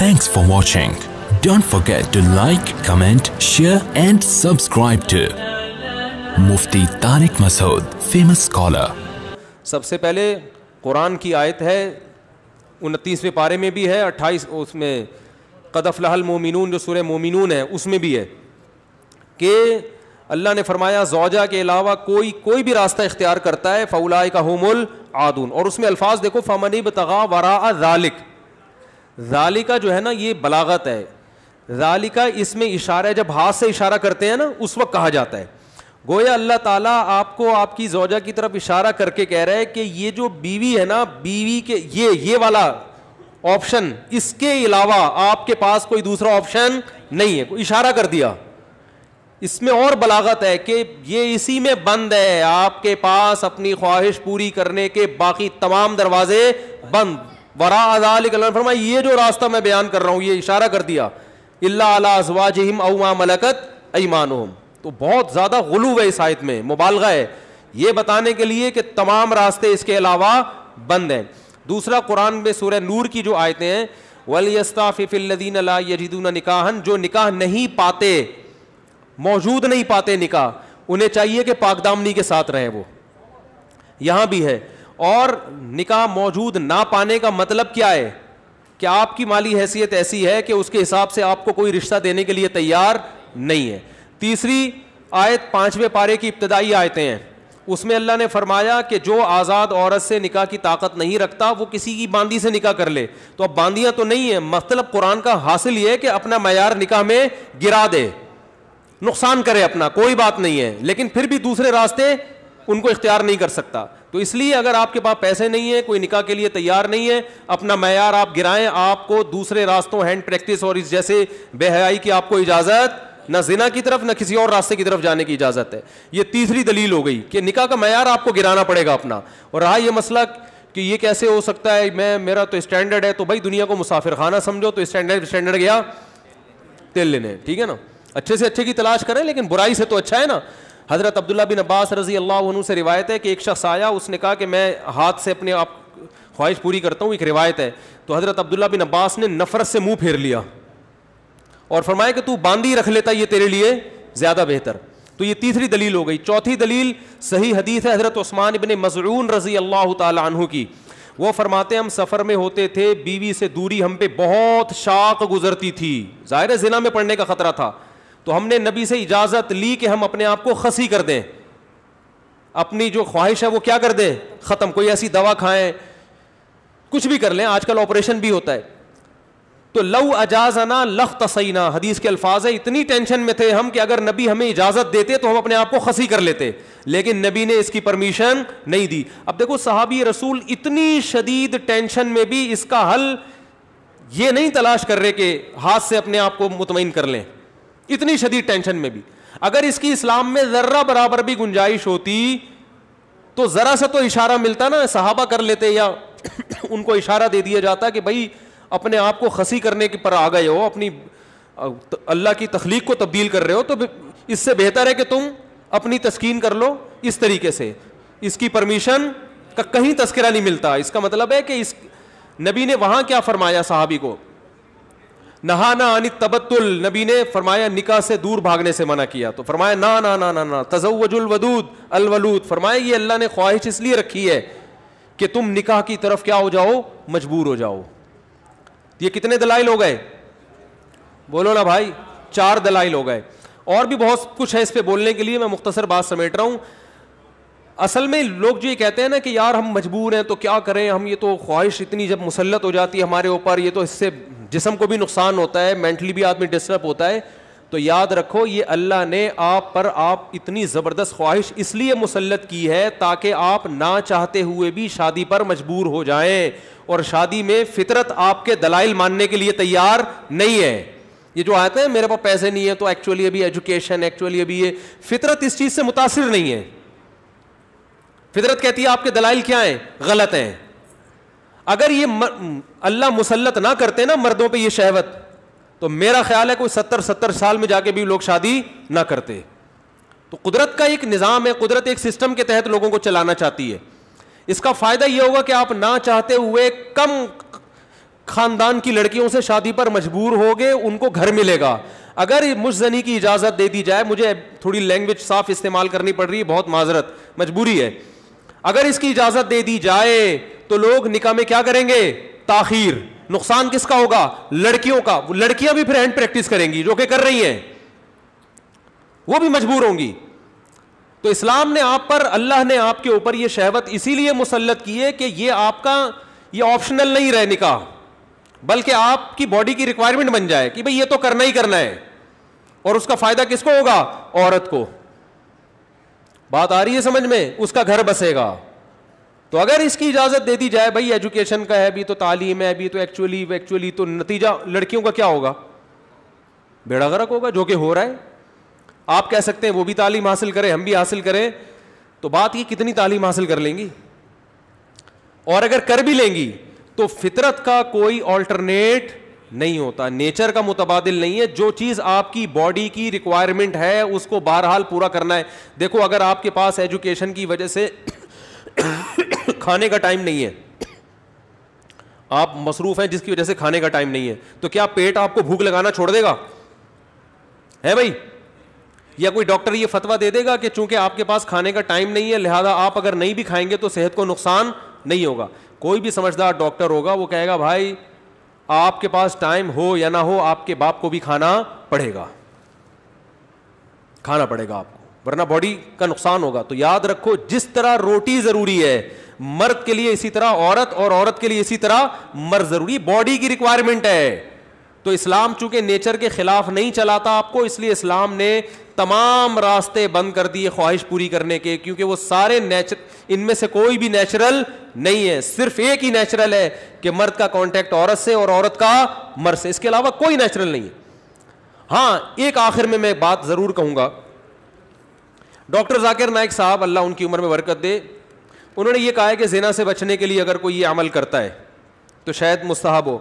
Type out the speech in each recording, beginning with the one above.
Thanks for watching. Don't forget to like, comment, share and subscribe to Mufti Tariq Masood, famous scholar. سب سے پہلے قرآن کی آیت ہے 29ویں پارے میں بھی ہے 28 اس میں قد افلح المؤمنون جو سورہ مومنون ہے اس میں بھی ہے کہ اللہ نے فرمایا زوجہ کے علاوہ کوئی بھی راستہ اختیار کرتا ہے فاولئک هم العادون. اور اس میں الفاظ دیکھو فمن ابتغى وراء ذلک. ذالکہ جو ہے نا یہ بلاغت ہے. ذالکہ اس میں اشارہ ہے, جب ہاتھ سے اشارہ کرتے ہیں نا اس وقت کہا جاتا ہے. گویا اللہ تعالیٰ آپ کو آپ کی زوجہ کی طرف اشارہ کر کے کہہ رہے ہیں کہ یہ جو بیوی ہے نا, بیوی کے یہ والا آپشن, اس کے علاوہ آپ کے پاس کوئی دوسرا آپشن نہیں ہے. کوئی اشارہ کر دیا. اس میں اور بلاغت ہے کہ یہ اسی میں بند ہے, آپ کے پاس اپنی خواہش پوری کرنے کے باقی تمام دروازے بند. وراء ذلک اللہ نے فرمایا یہ جو راستہ میں بیان کر رہا ہوں یہ اشارہ کر دیا الا علی ازواجہم او ما ملکت ایمانہم. تو بہت زیادہ غلو ہے اس آیت میں, مبالغہ ہے یہ بتانے کے لیے کہ تمام راستے اس کے علاوہ بند ہیں. دوسرا قرآن میں سورہ نور کی جو آیتیں ہیں وَلْيَسْتَعْفِفِ الَّذِينَ لَا يَجِدُونَ نِكَاحًا, جو نکاح نہیں پاتے, موجود نہیں پاتے نکاح, انہیں چاہیے کہ پاک دامنی کے ساتھ رہیں. وہ یہاں بھی ہے. اور نکاح موجود نہ پانے کا مطلب کیا ہے کہ آپ کی مالی حیثیت ایسی ہے کہ اس کے حساب سے آپ کو کوئی رشتہ دینے کے لیے تیار نہیں ہے. تیسری آیت 5ویں پارے کی ابتدائی آیتیں ہیں, اس میں اللہ نے فرمایا کہ جو آزاد عورت سے نکاح کی طاقت نہیں رکھتا وہ کسی کی باندی سے نکاح کر لے. تو اب باندیاں تو نہیں ہیں, مطلب قرآن کا حاصل یہ ہے کہ اپنا معیار نکاح میں گرا دے, نقصان کرے اپنا, کوئی بات نہیں ہے, لیکن پھر بھی دوسرے راستے ان کو اختیار نہیں کر سکتا. تو اس لیے اگر آپ کے پاس پیسے نہیں ہیں, کوئی نکاح کے لیے تیار نہیں ہے, اپنا معیار آپ گرائیں, آپ کو دوسرے راستوں ہینڈ پریکٹس اور اس جیسے بے حیائی کی آپ کو اجازت, نہ زنا کی طرف نہ کسی اور راستے کی طرف جانے کی اجازت ہے. یہ تیسری دلیل ہو گئی کہ نکاح کا معیار آپ کو گرانا پڑے گا اپنا. اور رہا یہ مسئلہ کہ یہ کیسے ہو سکتا ہے, میرا تو اسٹینڈرڈ ہے, تو بھائی دنیا کو مسافر خانہ سمجھو, تو اسٹینڈرڈ گیا تیل لینے, ٹھیک ہے نا, اچھے سے اچھے کی تلاش کریں لیکن برائی سے تو اچھا ہے نا. حضرت عبداللہ بن عباس رضی اللہ عنہ سے روایت ہے کہ ایک شخص آیا, اس نے کہا کہ میں ہاتھ سے اپنے آپ خواہش پوری کرتا ہوں, ایک روایت ہے. تو حضرت عبداللہ بن عباس نے نفرت سے منہ پھیر لیا اور فرمایا کہ تو باندھی رکھ لیتا یہ تیرے لیے زیادہ بہتر. تو یہ تیسری دلیل ہو گئی. چوتھی دلیل صحیح حدیث ہے حضرت عثمان بن مظعون رضی اللہ تعالی عنہ کی. وہ فرماتے ہم سفر میں ہوتے تھے, بیوی سے دوری ہم پہ بہت شاق گزرتی تھی, ظاہر زنا میں پڑنے کا خطرہ تھا. تو ہم نے نبی سے اجازت لی کہ ہم اپنے آپ کو خسی کر دیں, اپنی جو خواہش ہے وہ کیا کر دیں, ختم. کوئی ایسی دوا کھائیں, کچھ بھی کر لیں, آج کل آپریشن بھی ہوتا ہے. تو لو اجازنا لاختصینا, حدیث کے الفاظ ہے, اتنی ٹینشن میں تھے ہم کہ اگر نبی ہمیں اجازت دیتے تو ہم اپنے آپ کو خسی کر لیتے, لیکن نبی نے اس کی پرمیشن نہیں دی. اب دیکھو صحابی رسول اتنی شدید ٹینشن میں بھی اس کا حل یہ نہیں تلاش کر رہے کہ ہاتھ سے اپنے آپ کو مطمئن کر لیں, اتنی شدید ٹینشن میں بھی. اگر اس کی اسلام میں ذرہ برابر بھی گنجائش ہوتی تو ذرا سا تو اشارہ ملتا نا, صحابہ کر لیتے یا ان کو اشارہ دے دیا جاتا کہ بھائی اپنے آپ کو خسی کرنے کے پر آ گئے ہو, اپنی اللہ کی تخلیق کو تبدیل کر رہے ہو, تو اس سے بہتر ہے کہ تم اپنی تسکین کر لو اس طریقے سے. اس کی پرمیشن کا کہیں تذکرہ نہیں ملتا. اس کا مطلب ہے کہ اس نبی نے وہاں کیا فرمایا صحابی کو, نہانا عن التبتل, نبی نے فرمایا نکاح سے دور بھاگنے سے منع کیا. تو فرمایا نا نا نا نا نا تزوج الودود الولود, فرمایا یہ اللہ نے خواہش اس لیے رکھی ہے کہ تم نکاح کی طرف کیا ہو جاؤ, مجبور ہو جاؤ. یہ کتنے دلائل ہو گئے, بولو نا بھائی, 4 دلائل ہو گئے. اور بھی بہت کچھ ہے اس پہ بولنے کے لیے, میں مختصر بات سمیٹ رہا ہوں. اصل میں لوگ جو یہ کہتے ہیں نا کہ یار ہم مجبور ہیں تو کیا کریں, ہم یہ تو خواہش اتنی جب مسلط ہو جاتی ہے ہمارے اوپر, یہ تو اس سے جسم کو بھی نقصان ہوتا ہے, مینٹلی بھی آدمی ڈسٹرب ہوتا ہے. تو یاد رکھو یہ اللہ نے آپ پر اتنی زبردست خواہش اس لیے مسلط کی ہے تاکہ آپ نہ چاہتے ہوئے بھی شادی پر مجبور ہو جائیں, اور شادی میں فطرت آپ کے دلائل ماننے کے لیے تیار نہیں ہے. یہ جو آتے ہیں میرے پاس پیسے نہیں ہے تو ایکچولی ابھی ایجوکیشن, ایکچولی ابھی یہ, فطرت اس چیز سے متاثر نہیں ہے. فطرت کہتی ہے آپ کے دلائل کیا ہیں, غلط ہیں. اگر یہ اللہ مسلط نہ کرتے نا مردوں پہ یہ شہوت, تو میرا خیال ہے کوئی 70 سال میں جا کے بھی لوگ شادی نہ کرتے. تو قدرت کا ایک نظام ہے, قدرت ایک سسٹم کے تحت لوگوں کو چلانا چاہتی ہے. اس کا فائدہ یہ ہوگا کہ آپ نہ چاہتے ہوئے خاندان کی لڑکیوں سے شادی پر مجبور ہوگے, ان کو گھر ملے گا. اگر مجھ زنی کی اجازت دے دی جائے, مجھے تھوڑی لینگویج صاف استعمال کرنی پڑ رہی ہے, بہت معذرت, مجبوری ہے, اگر اس کی اجازت دے دی جائے تو لوگ نکاح میں کیا کریں گے؟ تاخیر. نقصان کس کا ہوگا؟ لڑکیوں کا. لڑکیاں بھی پھر ہینڈ پریکٹس کریں گی, جو کہ کر رہی ہیں, وہ بھی مجبور ہوں گی. تو اسلام نے آپ پر, اللہ نے آپ کے اوپر یہ شہوت اسی لیے مسلط کی ہے کہ یہ آپ کا یہ آپشنل نہیں رہے نکاح, بلکہ آپ کی باڈی کی ریکوائرمنٹ بن جائے کہ بھئی یہ تو کرنا ہی کرنا ہے. اور اس کا فائدہ کس کو ہوگا؟ عورت کو. بات آ رہی ہے سمجھ میں؟ اس کا گھر بسے گا. تو اگر اس کی اجازت دے دی جائے, بھائی ایجوکیشن کا ہے بھی, تو تعلیم ہے بھی, تو ایکچولی تو نتیجہ لڑکیوں کا کیا ہوگا؟ بیڑا غرق ہوگا, جو کہ ہو رہا ہے. آپ کہہ سکتے ہیں وہ بھی تعلیم حاصل کریں, ہم بھی حاصل کریں, تو بات یہ کتنی تعلیم حاصل کر لیں گی؟ اور اگر کر بھی لیں گی تو فطرت کا کوئی آلٹرنیٹ نہیں ہوتا, نیچر کا متبادل نہیں ہے. جو چیز آپ کی باڈی کی ریکوائرمنٹ ہے اس کو بہرحال پورا کرنا ہے. دیکھو, اگر آپ کے پاس ایجوکیشن کی وجہ سے کھانے کا ٹائم نہیں ہے, آپ مصروف ہیں جس کی وجہ سے کھانے کا ٹائم نہیں ہے, تو کیا پیٹ آپ کو بھوک لگانا چھوڑ دے گا؟ ہے بھائی؟ یا کوئی ڈاکٹر یہ فتویٰ دے دے گا کہ چونکہ آپ کے پاس کھانے کا ٹائم نہیں ہے لہذا آپ اگر نہیں بھی کھائیں گے تو صحت کو نقصان نہیں ہوگا؟ کوئی بھی سمجھدار ڈاکٹر ہوگا وہ کہے گا بھائی آپ کے پاس ٹائم ہو یا نہ ہو, آپ کے باپ کو بھی کھانا پڑے گا آپ کو, ورنہ باڈی کا نقصان ہوگا. تو یاد رکھو, جس طرح روٹی ضروری ہے مرد کے لیے, اسی طرح عورت, اور عورت کے لیے اسی طرح مرد ضروری, باڈی کی ریکوائرمنٹ ہے. تو اسلام چونکہ نیچر کے خلاف نہیں چلاتا آپ کو, اس لیے اسلام نے تمام راستے بند کر دیے خواہش پوری کرنے کے, کیونکہ وہ سارے ان میں سے کوئی بھی نیچرل نہیں ہے. صرف ایک ہی نیچرل ہے کہ مرد کا کانٹیکٹ عورت سے اور عورت کا مرد سے, اس کے علاوہ کوئی نیچرل نہیں ہے. ہاں, ایک آخر میں بات ضرور کہوں گا. ڈاکٹر ذاکر نائک صاحب, اللہ ان کی عمر میں برکت دے, انہوں نے یہ کہا ہے کہ زنا سے بچنے کے لیے اگر کوئی یہ عمل کرتا ہے تو شاید مستحب ہو.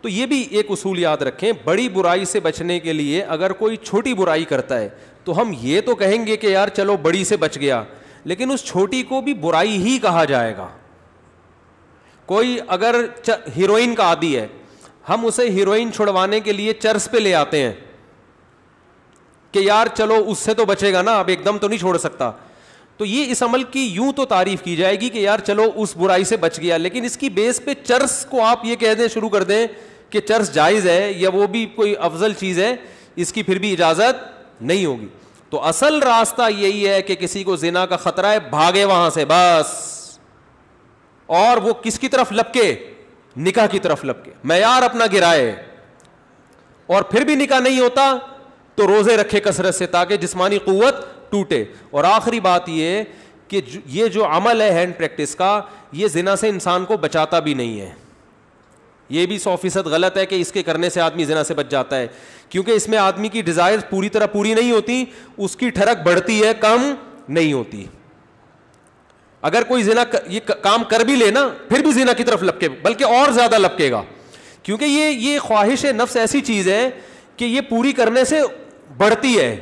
تو یہ بھی ایک اصول یاد رکھیں, بڑی برائی سے بچنے کے لیے اگر کوئی چھوٹی برائی کرتا ہے تو ہم یہ تو کہیں گے کہ یار چلو بڑی سے بچ گیا, لیکن اس چھوٹی کو بھی برائی ہی کہا جائے گا. کوئی اگر ہیروئن کا عادی ہے, ہم اسے ہیروئن چھڑوانے کے لیے چرس پہ لے آتے ہیں کہ یار چلو اس سے تو بچے گا نا, اب ایک دم تو نہیں چھوڑ سکتا. تو یہ اس عمل کی یوں تو تعریف کی جائے گی کہ یار چلو اس برائی سے بچ گیا, لیکن اس کی بیس پہ چرس کو آپ یہ کہہ دیں, شروع کر دیں کہ چرس جائز ہے یا وہ بھی کوئی افضل چیز ہے, اس کی پھر بھی اجازت نہیں ہوگی. تو اصل راستہ یہی ہے کہ کسی کو زنا کا خطرہ ہے, بھاگے وہاں سے بس, اور وہ کس کی طرف لپکے؟ نکاح کی طرف لپکے, معیار اپنا گرائے. اور پھر بھی نکاح نہیں ہوتا تو روزے رکھے کثرت سے تاکہ جسمانی قوت ٹوٹے. اور آخری بات یہ کہ یہ جو عمل ہے ہینڈ پریکٹس کا, یہ زنا سے انسان کو بچاتا بھی نہیں ہے. یہ بھی 100% غلط ہے کہ اس کے کرنے سے آدمی زنا سے بچ جاتا ہے, کیونکہ اس میں آدمی کی ڈیزائر پوری طرح پوری نہیں ہوتی, اس کی ٹھڑک بڑھتی ہے, کم نہیں ہوتی. اگر کوئی زنا یہ کام کر بھی لے نا, پھر بھی زنا کی طرف لپکے, بلکہ اور زیادہ لپکے گا, کیونکہ یہ خواہش نفس ایسی چیز ہے کہ یہ پوری کرنے سے بڑھتی ہے.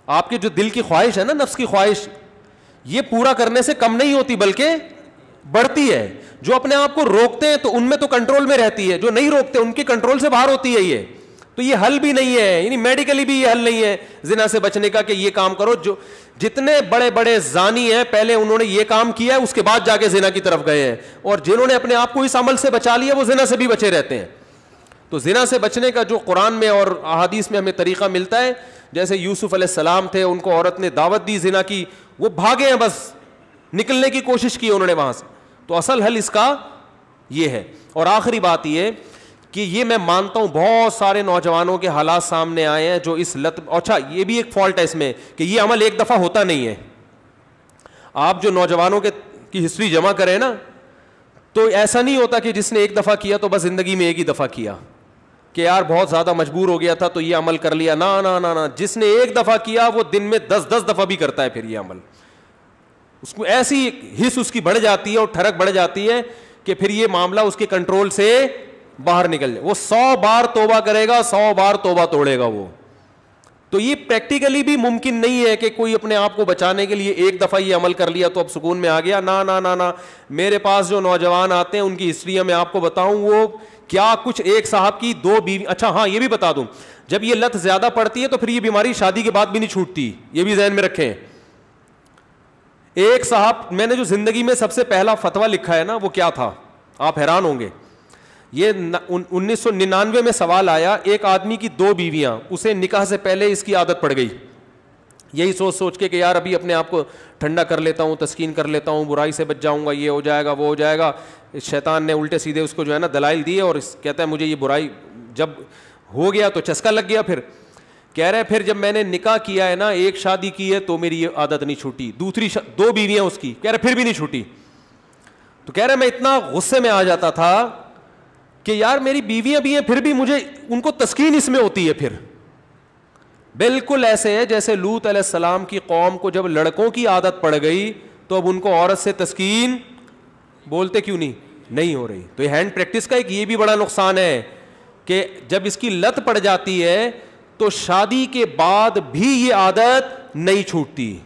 آپ کے جو دل کی خواہش ہے نا, نفس کی خواہش, یہ پورا کرنے سے کم نہیں ہوتی بلکہ بڑھتی ہے. جو اپنے آپ کو روکتے ہیں تو ان میں تو کنٹرول میں رہتی ہے, جو نہیں روکتے ان کے کنٹرول سے باہر ہوتی ہے. یہ تو یہ حل بھی نہیں ہے, یعنی میڈیکلی بھی یہ حل نہیں ہے زنا سے بچنے کا کہ یہ کام کرو. جو جتنے بڑے بڑے زانی ہیں پہلے انہوں نے یہ کام کیا ہے, اس کے بعد جا کے زنا کی طرف گئے ہیں, اور جنہوں نے اپنے آپ کو اس عمل سے بچا لیا وہ زنا سے بھی بچے رہتے ہیں. تو زنا سے بچنے کا جو قرآن میں اور احادیث میں ہمیں طریقہ ملتا ہے, جیسے یوسف علیہ السلام تھے, ان کو عورت نے دعوت دی زنا کی, وہ بھاگے ہیں, بس نکلنے کی کوشش کی انہوں نے وہاں سے. تو اصل حل اس کا یہ ہے. اور آخری بات یہ کہ یہ میں مانتا ہوں بہت سارے نوجوانوں کے حالات سامنے آئے ہیں جو اس لت, اچھا یہ بھی ایک فالٹ ہے اس میں کہ یہ عمل ایک دفعہ ہوتا نہیں ہے. آپ جو نوجوانوں کی ہسٹری جمع کریں نا, تو ایسا نہیں ہوتا کہ جس نے ایک دفعہ کیا تو بس زندگی میں ایک ہی دفعہ کیا کہ یار بہت زیادہ مجبور ہو گیا تھا تو یہ عمل کر لیا. نا نا نا نا, جس نے ایک دفعہ کیا وہ دن میں 10 دفعہ بھی کرتا ہے پھر یہ عمل. اس کو ایسی حص اس کی بڑھ جاتی ہے اور ٹھڑک بڑھ جاتی ہے کہ پھر یہ معاملہ اس کے کنٹرول سے باہر نکل جائے. وہ 100 بار توبہ کرے گا, 100 بار توبہ توڑے گا وہ. تو یہ پریکٹیکلی بھی ممکن نہیں ہے کہ کوئی اپنے آپ کو بچانے کے لیے ایک دفعہ یہ عمل کر لیا تو اب سکون میں آ گیا. نا. میرے پاس جو نوجوان آتے ہیں ان کی ہسٹریاں میں آپ کو بتاؤں, وہ کیا کچھ, ایک صاحب کی 2 بیوی. اچھا ہاں یہ بھی بتا دوں, جب یہ لت زیادہ پڑتی ہے تو پھر یہ بیماری شادی کے بعد بھی نہیں چھوٹتی, یہ بھی ذہن میں رکھیں. ایک صاحب, میں نے جو زندگی میں سب سے پہلا فتویٰ لکھا ہے نا وہ کیا تھا, آپ حیران ہوں گے. یہ 1999 میں سوال آیا, ایک آدمی کی 2 بیویاں, اسے نکاح سے پہلے اس کی عادت پڑ گئی, یہی سوچ کے کہ یار ابھی اپنے آپ کو ٹھنڈا کر لیتا ہوں, تسکین کر لیتا ہوں, برائی سے بچ جاؤں گا, یہ ہو جائے گا وہ ہو جائے گا. شیطان نے الٹے سیدھے اس کو جو ہے نا دلائل دیے, اور کہتا ہے مجھے یہ برائی جب ہو گیا تو چسکا لگ گیا. پھر کہہ رہے پھر جب میں نے نکاح کیا ہے نا, ایک شادی کی ہے تو میری یہ عادت نہیں چھوٹی, دوسری 2 بیویاں اس کی, کہہ رہے پھر بھی نہیں چھوٹی. تو کہہ رہے میں اتنا غصے میں آ جاتا تھا کہ یار میری بیویاں بھی ہیں پھر بھی مجھے ان کو تسکین اس میں ہوتی ہے. پھر بالکل ایسے ہے جیسے لوط علیہ السلام کی قوم کو جب لڑکوں کی عادت پڑ گئی تو اب ان کو عورت سے تسکین بولتے کیوں نہیں ہو رہی. تو یہ ہینڈ پریکٹس کا ایک یہ بھی بڑا نقصان ہے کہ جب اس کی لت پڑ جاتی ہے تو شادی کے بعد بھی یہ عادت نہیں چھوٹتی.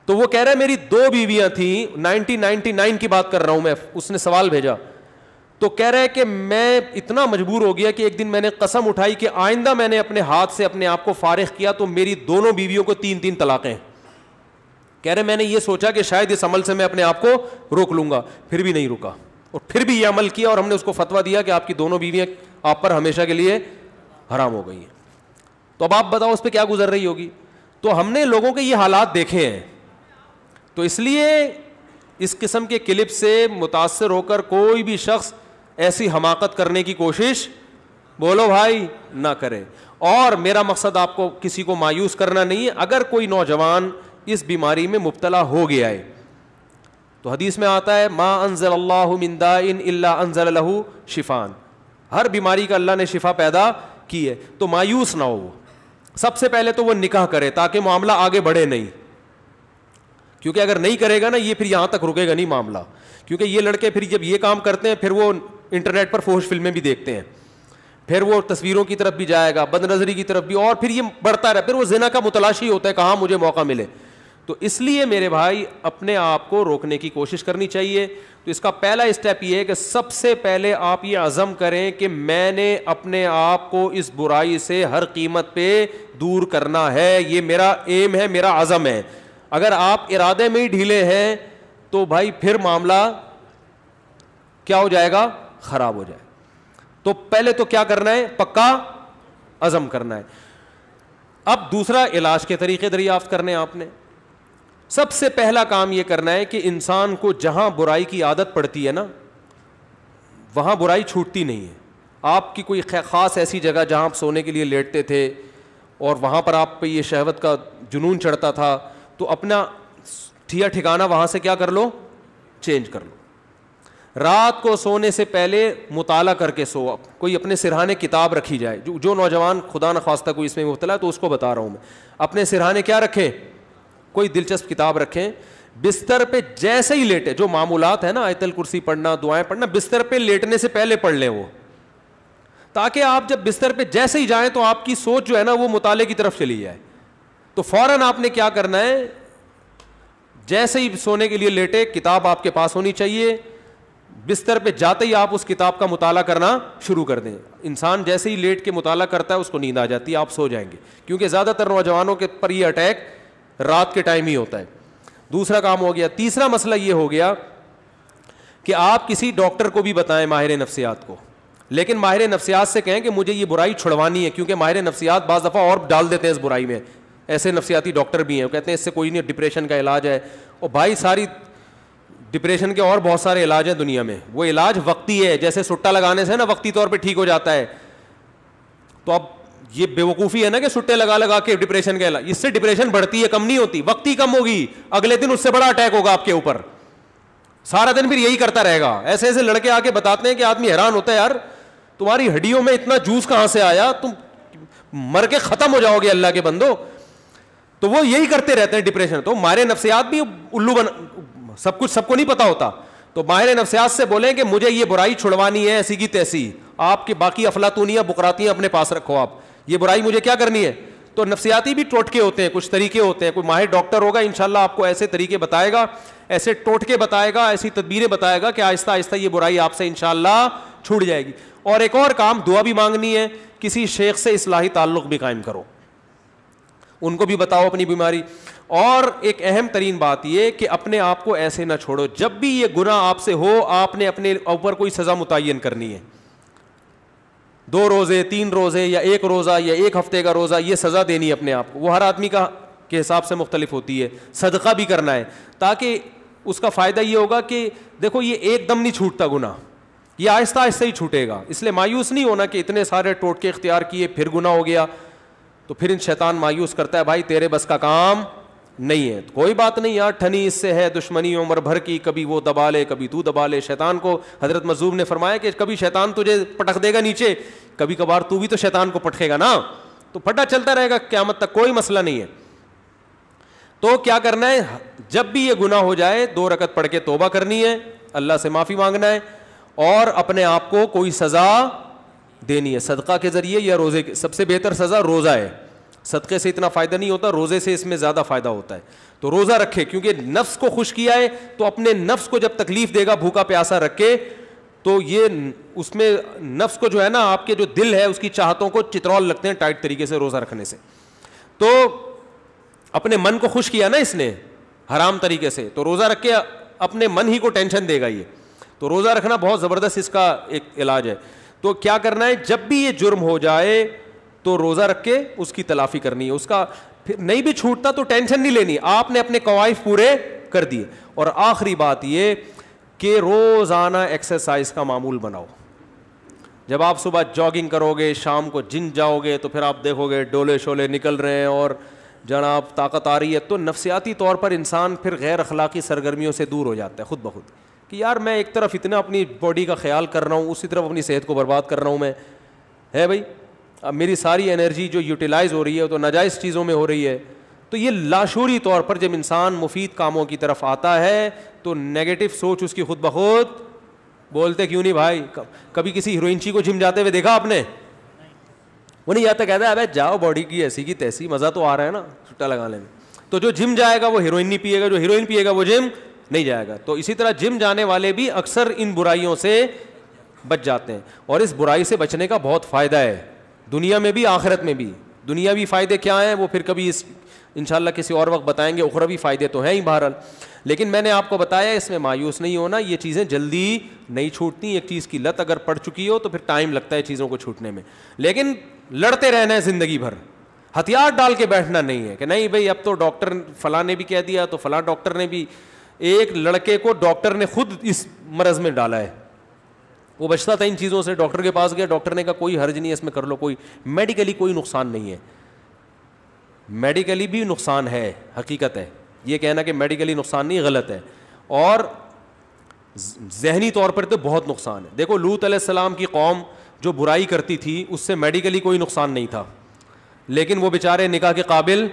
تو وہ کہہ رہا ہے میری 2 بیویاں تھیں, 1999 کی بات کر رہا ہوں میں, اس نے سوال بھیجا. تو کہہ رہا ہے کہ میں اتنا مجبور ہو گیا کہ ایک دن میں نے قسم اٹھائی کہ آئندہ میں نے اپنے ہاتھ سے اپنے آپ کو فارغ کیا تو میری دونوں بیویوں کو 3 طلاقیں. کہہ رہے میں نے یہ سوچا کہ شاید اس عمل سے میں اپنے آپ کو روک لوں گا, پھر بھی نہیں رکا, اور پھر بھی یہ عمل کیا, اور ہم نے اس کو فتویٰ دیا کہ آپ کی دونوں بیویاں آپ پر ہمیشہ کے لیے حرام ہو گئی ہیں. تو اب آپ بتاؤ اس پہ کیا گزر رہی ہوگی. تو ہم نے لوگوں کے یہ حالات دیکھے ہیں, تو اس لیے اس قسم کے کلپ سے متاثر ہو کر کوئی بھی شخص ایسی حماقت کرنے کی کوشش بولو بھائی نہ کرے. اور میرا مقصد آپ کو کسی کو مایوس کرنا نہیں ہے. اگر کوئی نوجوان اس بیماری میں مبتلا ہو گیا ہے تو حدیث میں آتا ہے ما انزل اللہ من داء الا انزل له شفاء, ہر بیماری کا اللہ نے شفا پیدا کی ہے. تو مایوس نہ ہو. سب سے پہلے تو وہ نکاح کرے تاکہ معاملہ آگے بڑھے نہیں, کیونکہ اگر نہیں کرے گا نا یہ پھر یہاں تک رکے گا نہیں معاملہ. کیونکہ یہ لڑکے پھر جب یہ کام کرتے ہیں پھر وہ انٹرنیٹ پر فحش فلمیں بھی دیکھتے ہیں, پھر وہ تصویروں کی طرف بھی جائے گا, بد نظری کی طرف بھی, اور پھر یہ بڑھتا رہے, پھر وہ زنا کا متلاشی ہوتا ہے کہاں مجھے موقع ملے. تو اس لیے میرے بھائی اپنے آپ کو روکنے کی کوشش کرنی چاہیے. تو اس کا پہلا اسٹیپ یہ ہے کہ سب سے پہلے آپ یہ عزم کریں کہ میں نے اپنے آپ کو اس برائی سے ہر قیمت پہ دور کرنا ہے, یہ میرا ایم ہے, میرا عزم ہے. اگر آپ ارادے میں ہی ڈھیلے ہیں تو بھائی پھر معاملہ کیا ہو جائے گا, خراب ہو جائے. تو پہلے تو کیا کرنا ہے, پکا عزم کرنا ہے. اب دوسرا علاج کے طریقے دریافت کرنے آپ نے. سب سے پہلا کام یہ کرنا ہے کہ انسان کو جہاں برائی کی عادت پڑتی ہے نا وہاں برائی چھوٹتی نہیں ہے. آپ کی کوئی خاص ایسی جگہ جہاں آپ سونے کے لیے لیٹتے تھے اور وہاں پر آپ پہ یہ شہوت کا جنون چڑھتا تھا تو اپنا ٹھکانہ وہاں سے کیا کر لو, چینج کر لو. رات کو سونے سے پہلے مطالعہ کر کے سو. کوئی اپنے سرہانے کتاب رکھی جائے. جو نوجوان خدا نخواستہ کوئی اس میں مبتلا ہے تو اس کو بتا رہا ہوں میں, اپنے سرہانے کیا رکھیں, کوئی دلچسپ کتاب رکھیں. بستر پہ جیسے ہی لیٹے, جو معمولات ہیں نا آیت الکرسی پڑھنا, دعائیں پڑھنا, بستر پہ لیٹنے سے پہلے پڑھ لیں وہ, تاکہ آپ جب بستر پہ جیسے ہی جائیں تو آپ کی سوچ جو ہے نا وہ مطالعے کی طرف چلی جائے. تو فوراً آپ نے کیا کرنا ہے, جیسے ہی سونے کے لیے لیٹے کتاب آپ کے پاس ہونی چاہیے, بستر پہ جاتے ہی آپ اس کتاب کا مطالعہ کرنا شروع کر دیں. انسان جیسے ہی لیٹ کے مطالعہ کرتا ہے اس کو نیند آ جاتی ہے, آپ سو جائیں گے, کیونکہ زیادہ تر نوجوانوں کے پر یہ اٹیک رات کے ٹائم ہی ہوتا ہے. دوسرا کام ہو گیا. تیسرا مسئلہ یہ ہو گیا کہ آپ کسی ڈاکٹر کو بھی بتائیں, ماہر نفسیات کو, لیکن ماہر نفسیات سے کہیں کہ مجھے یہ برائی چھڑوانی ہے, کیونکہ ماہر نفسیات بعض دفعہ اور ڈال دیتے ہیں اس برائی میں. ایسے نفسیاتی ڈاکٹر بھی ہیں, وہ کہتے ہیں اس سے کوئی نہیں, ڈپریشن کا علاج ہے. اور بھائی ساری ڈپریشن کے اور بہت سارے علاج ہیں دنیا میں, وہ علاج وقتی ہے, جیسے سٹا لگانے سے نا وقتی طور پہ ٹھیک ہو جاتا ہے. تو اب یہ بے وقوفی ہے نا کہ سٹے لگا کے ڈپریشن کا علاج, اس سے ڈپریشن بڑھتی ہے, کم نہیں ہوتی. وقتی کم ہوگی, اگلے دن اس سے بڑا اٹیک ہوگا آپ کے اوپر, سارا دن پھر یہی کرتا رہے گا. ایسے ایسے لڑکے آ کے بتاتے ہیں کہ آدمی حیران ہوتا ہے, یار تمہاری ہڈیوں میں اتنا جوس کہاں سے آیا, تم مر کے ختم ہو جاؤ گے اللہ کے بندو. تو وہ یہی کرتے رہتے ہیں ڈپریشن. تو ماہر نفسیات بھی الو سب کچھ سب کو نہیں پتا ہوتا. تو ماہر نفسیات سے بولیں کہ مجھے یہ برائی چھڑوانی ہے ایسی کی تیسی, آپ کے باقی افلاطونیاں بقراتیاں اپنے پاس رکھو آپ, یہ برائی مجھے کیا کرنی ہے. تو نفسیاتی بھی ٹوٹکے ہوتے ہیں, کچھ طریقے ہوتے ہیں. کوئی ماہر ڈاکٹر ہوگا انشاءاللہ آپ کو ایسے طریقے بتائے گا, ایسے ٹوٹکے بتائے گا, ایسی تدبیریں بتائے گا کہ آہستہ آہستہ یہ برائی آپ سے انشاءاللہ چھوٹ جائے گی. اور ایک اور کام, دعا بھی مانگنی ہے, کسی شیخ سے اصلاحی تعلق بھی قائم کرو, ان کو بھی بتاؤ اپنی بیماری. اور ایک اہم ترین بات یہ کہ اپنے آپ کو ایسے نہ چھوڑو, جب بھی یہ گناہ آپ سے ہو آپ نے اپنے اوپر کوئی سزا متعین کرنی ہے. 2 روزے 3 روزے یا 1 روزہ یا 1 ہفتے کا روزہ, یہ سزا دینی ہے اپنے آپ کو. وہ ہر آدمی کا کے حساب سے مختلف ہوتی ہے. صدقہ بھی کرنا ہے, تاکہ اس کا فائدہ یہ ہوگا کہ دیکھو یہ ایک دم نہیں چھوٹتا گناہ, یہ آہستہ آہستہ ہی چھوٹے گا. اس لیے مایوس نہیں ہونا کہ اتنے سارے ٹوٹکے اختیار کیے پھر گناہ ہو گیا, تو پھر شیطان مایوس کرتا ہے, بھائی تیرے بس کا کام نہیں ہے. کوئی بات نہیں یار, ٹھنی اس سے ہے دشمنی عمر بھر کی, کبھی وہ دبا لے کبھی تو دبا لے. شیطان کو حضرت مظلوم نے فرمایا کہ کبھی شیطان تجھے پٹک دے گا نیچے, کبھی کبھار تو بھی تو شیطان کو پٹکے گا نا, تو پھٹا چلتا رہے گا قیامت تک, کوئی مسئلہ نہیں ہے. تو کیا کرنا ہے, جب بھی یہ گناہ ہو جائے 2 رکعت پڑھ کے توبہ کرنی ہے, اللہ سے معافی مانگنا ہے, اور اپنے آپ کو کوئی سزا دینی ہے صدقہ کے ذریعے یا روزے کے. سب سے بہتر سزا روزہ ہے, صدقے سے اتنا فائدہ نہیں ہوتا, روزے سے اس میں زیادہ فائدہ ہوتا ہے. تو روزہ رکھے, کیونکہ نفس کو خوش کیا ہے تو اپنے نفس کو جب تکلیف دے گا بھوکا پیاسا رکھے, تو یہ اس میں نفس کو جو ہے نا, آپ کے جو دل ہے اس کی چاہتوں کو چترول لگتے ہیں ٹائٹ طریقے سے روزہ رکھنے سے. تو اپنے من کو خوش کیا نا اس نے حرام طریقے سے, تو روزہ رکھ کے اپنے من ہی کو ٹینشن دے گا یہ. تو روزہ رکھنا بہت زبردست اس کا ایک علاج ہے. تو کیا کرنا ہے, جب بھی یہ جرم ہو جائے تو روزہ رکھ کے اس کی تلافی کرنی ہے. اس کا پھر نہیں بھی چھوٹتا تو ٹینشن نہیں لینی, آپ نے اپنے قوائف پورے کر دیے. اور آخری بات یہ کہ روزانہ ایکسرسائز کا معمول بناؤ. جب آپ صبح جاگنگ کرو گے, شام کو جم جاؤ گے, تو پھر آپ دیکھو گے ڈولے شولے نکل رہے ہیں اور جناب طاقت آ رہی ہے, تو نفسیاتی طور پر انسان پھر غیر اخلاقی سرگرمیوں سے دور ہو جاتا ہے خود بخود, کہ یار میں ایک طرف اتنا اپنی باڈی کا خیال کر رہا ہوں, اسی طرف اپنی صحت کو برباد کر رہا ہوں میں, ہے بھائی. اب میری ساری انرجی جو یوٹیلائز ہو رہی ہے تو ناجائز چیزوں میں ہو رہی ہے. تو یہ لاشعوری طور پر جب انسان مفید کاموں کی طرف آتا ہے تو نیگیٹو سوچ اس کی خود بخود, بولتے کیوں نہیں بھائی, کبھی کسی ہیروئنچی کو جم جاتے ہوئے دیکھا آپ نے؟ وہ نہیں جاتا, کہتا ہے ابے جاؤ باڈی کی ایسی کی تیسی, مزہ تو آ رہا ہے نا چھٹا لگانے میں. تو جو جم جائے گا وہ ہیروئن نہیں پیے گا, جو ہیروئن پیے گا وہ جم نہیں جائے گا. تو اسی طرح جم جانے والے بھی اکثر ان برائیوں سے بچ جاتے ہیں, اور اس برائی سے بچنے کا بہت فائدہ ہے دنیا میں بھی آخرت میں بھی. دنیاوی فائدے کیا ہیں وہ پھر کبھی انشاءاللہ کسی اور وقت بتائیں گے, اخروی فائدے تو ہیں ہی بہرحال. لیکن میں نے آپ کو بتایا اس میں مایوس نہیں ہونا, یہ چیزیں جلدی نہیں چھوٹتی. ایک چیز کی لت اگر پڑ چکی ہو تو پھر ٹائم لگتا ہے چیزوں کو چھوٹنے میں, لیکن لڑتے رہنا ہے زندگی بھر. ہتھیار ڈال کے بیٹھنا نہیں ہے کہ نہیں بھائی اب تو ڈاکٹر فلاں نے بھی کہہ دیا تو فلاں ڈاکٹر نے بھی. ایک لڑکے کو ڈاکٹر نے خود اس مرض میں ڈالا ہے, وہ بچتا تھا ان چیزوں سے, ڈاکٹر کے پاس گیا, ڈاکٹر نے کہا کوئی حرج نہیں ہے اس میں کر لو, کوئی میڈیکلی کوئی نقصان نہیں ہے. میڈیکلی بھی نقصان ہے, حقیقت ہے, یہ کہنا کہ میڈیکلی نقصان نہیں غلط ہے, اور ذہنی طور پر تو بہت نقصان ہے. دیکھو لوط علیہ السلام کی قوم جو برائی کرتی تھی اس سے میڈیکلی کوئی نقصان نہیں تھا, لیکن وہ بیچارے نکاح کے قابل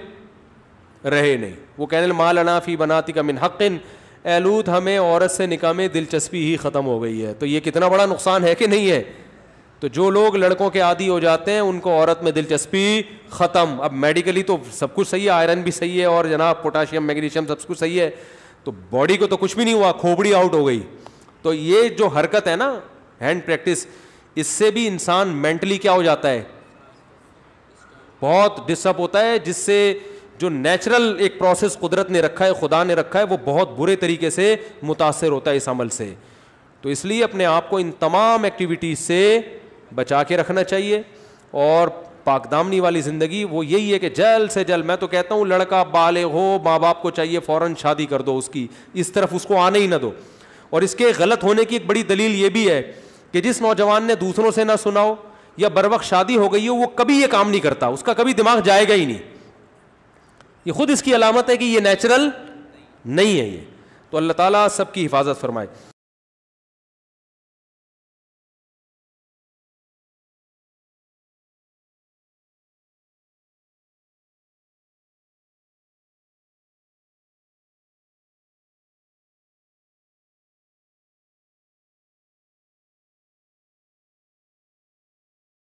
رہے نہیں. وہ کہنے ما لنا فی بناتک من حق, اے لوط ہمیں عورت سے نکاح میں دلچسپی ہی ختم ہو گئی ہے. تو یہ کتنا بڑا نقصان ہے کہ نہیں ہے. تو جو لوگ لڑکوں کے عادی ہو جاتے ہیں ان کو عورت میں دلچسپی ختم. اب میڈیکلی تو سب کچھ صحیح ہے, آئرن بھی صحیح ہے اور جناب پوٹاشیم میگنیشیم سب کچھ صحیح ہے, تو باڈی کو تو کچھ بھی نہیں ہوا, کھوپڑی آؤٹ ہو گئی. تو یہ جو حرکت ہے نا ہینڈ پریکٹس, اس سے بھی انسان مینٹلی کیا ہو جاتا ہے, بہت ڈسٹرب ہوتا ہے, جس سے جو نیچرل ایک پروسیس قدرت نے رکھا ہے, خدا نے رکھا ہے, وہ بہت برے طریقے سے متاثر ہوتا ہے اس عمل سے. تو اس لیے اپنے آپ کو ان تمام ایکٹیویٹیز سے بچا کے رکھنا چاہیے. اور پاک دامنی والی زندگی وہ یہی ہے کہ جلد سے جلد, میں تو کہتا ہوں لڑکا بالغ ہو, ماں باپ کو چاہیے فوراً شادی کر دو اس کی, اس طرف اس کو آنے ہی نہ دو. اور اس کے غلط ہونے کی ایک بڑی دلیل یہ بھی ہے کہ جس نوجوان نے دوسروں سے نہ سنا ہو یا بروقت شادی ہو گئی ہو, وہ کبھی یہ کام نہیں کرتا, اس کا کبھی دماغ جائے گا ہی نہیں. یہ خود اس کی علامت ہے کہ یہ نیچرل نہیں ہے یہ. تو اللہ تعالیٰ سب کی حفاظت فرمائے.